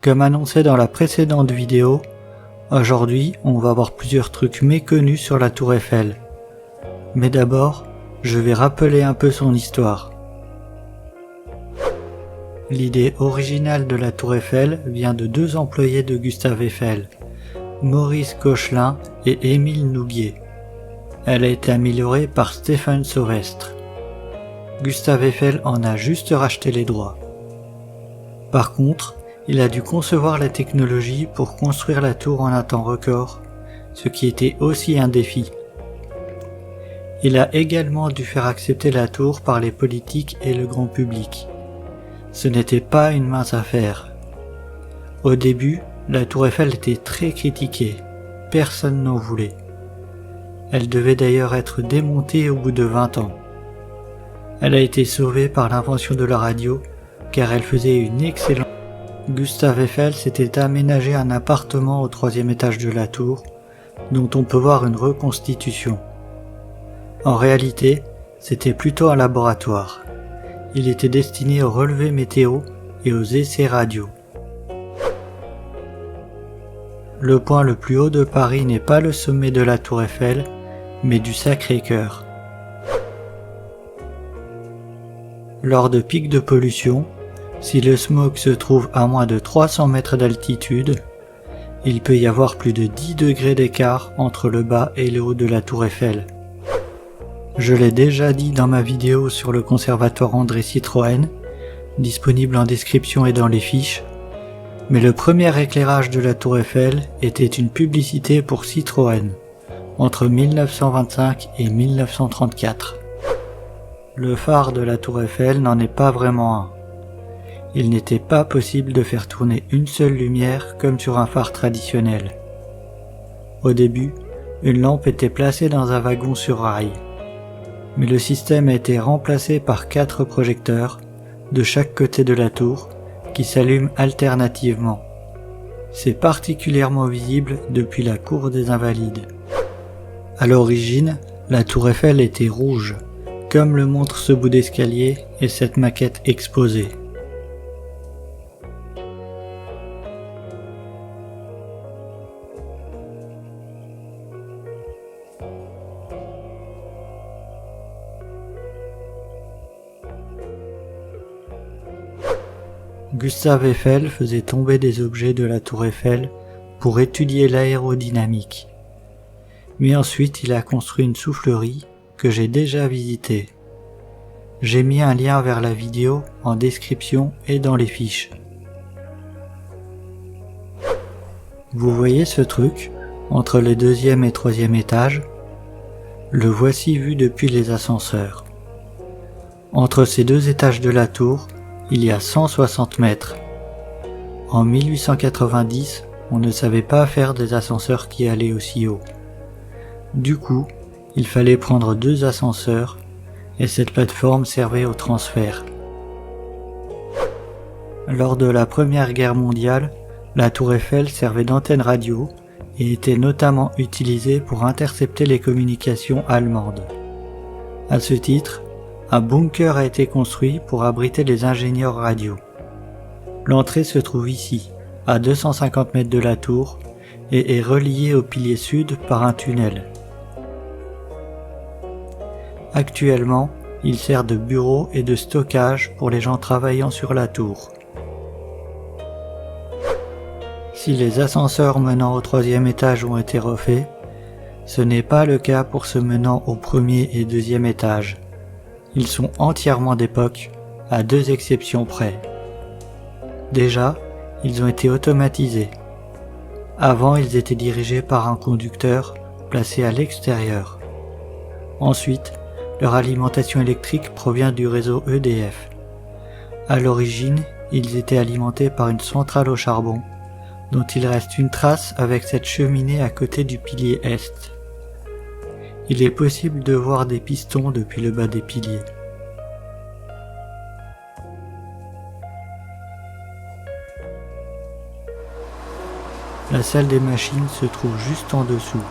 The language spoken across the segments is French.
Comme annoncé dans la précédente vidéo, aujourd'hui on va voir plusieurs trucs méconnus sur la tour Eiffel. Mais d'abord, je vais rappeler un peu son histoire. L'idée originale de la tour Eiffel vient de deux employés de Gustave Eiffel, Maurice Koechlin et Émile Nouguier. Elle a été améliorée par Stéphane Sauvestre. Gustave Eiffel en a juste racheté les droits. Par contre, il a dû concevoir la technologie pour construire la tour en un temps record, ce qui était aussi un défi. Il a également dû faire accepter la tour par les politiques et le grand public. Ce n'était pas une mince affaire. Au début, la tour Eiffel était très critiquée, personne n'en voulait. Elle devait d'ailleurs être démontée au bout de 20 ans. Elle a été sauvée par l'invention de la radio, car elle faisait une excellente... Gustave Eiffel s'était aménagé un appartement au 3e étage de la tour, dont on peut voir une reconstitution. En réalité, c'était plutôt un laboratoire. Il était destiné aux relevés météo et aux essais radio. Le point le plus haut de Paris n'est pas le sommet de la tour Eiffel, mais du Sacré-Cœur. Lors de pics de pollution, si le smog se trouve à moins de 300 mètres d'altitude, il peut y avoir plus de 10 degrés d'écart entre le bas et le haut de la tour Eiffel. Je l'ai déjà dit dans ma vidéo sur le conservatoire André Citroën, disponible en description et dans les fiches, mais le premier éclairage de la tour Eiffel était une publicité pour Citroën, entre 1925 et 1934. Le phare de la tour Eiffel n'en est pas vraiment un. Il n'était pas possible de faire tourner une seule lumière comme sur un phare traditionnel. Au début, une lampe était placée dans un wagon sur rail. Mais le système a été remplacé par 4 projecteurs, de chaque côté de la tour, qui s'allument alternativement. C'est particulièrement visible depuis la cour des Invalides. À l'origine, la tour Eiffel était rouge, comme le montre ce bout d'escalier et cette maquette exposée. Gustave Eiffel faisait tomber des objets de la tour Eiffel pour étudier l'aérodynamique. Mais ensuite il a construit une soufflerie que j'ai déjà visitée. J'ai mis un lien vers la vidéo en description et dans les fiches. Vous voyez ce truc entre le 2e et 3e étage? Le voici vu depuis les ascenseurs. Entre ces deux étages de la tour, il y a 160 mètres. En 1890, on ne savait pas faire des ascenseurs qui allaient aussi haut. Du coup, il fallait prendre 2 ascenseurs et cette plateforme servait au transfert. Lors de la Première Guerre mondiale, la tour Eiffel servait d'antenne radio et était notamment utilisée pour intercepter les communications allemandes. À ce titre, un bunker a été construit pour abriter les ingénieurs radio. L'entrée se trouve ici, à 250 mètres de la tour, et est reliée au pilier sud par un tunnel. Actuellement, il sert de bureau et de stockage pour les gens travaillant sur la tour. Si les ascenseurs menant au 3e étage ont été refaits, ce n'est pas le cas pour ceux menant au 1er et 2e étage. Ils sont entièrement d'époque, à 2 exceptions près. Déjà, ils ont été automatisés. Avant, ils étaient dirigés par un conducteur placé à l'extérieur. Ensuite, leur alimentation électrique provient du réseau EDF. À l'origine, ils étaient alimentés par une centrale au charbon, dont il reste une trace avec cette cheminée à côté du pilier est. Il est possible de voir des pistons depuis le bas des piliers. La salle des machines se trouve juste en dessous.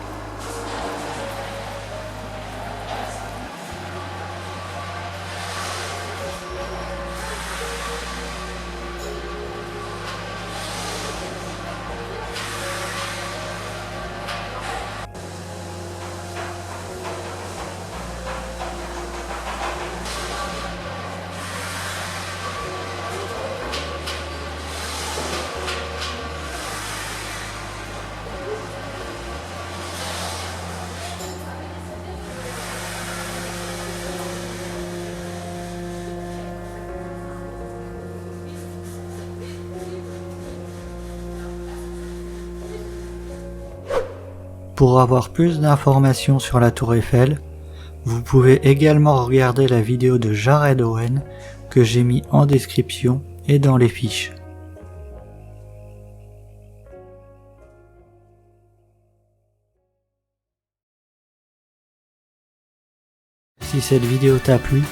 Pour avoir plus d'informations sur la Tour Eiffel, vous pouvez également regarder la vidéo de Jared Owen que j'ai mis en description et dans les fiches. Si cette vidéo t'a plu,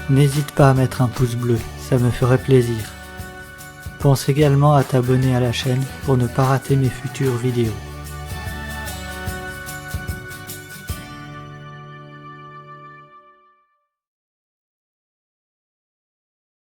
n'hésite pas à mettre un pouce bleu, ça me ferait plaisir. Pense également à t'abonner à la chaîne pour ne pas rater mes futures vidéos.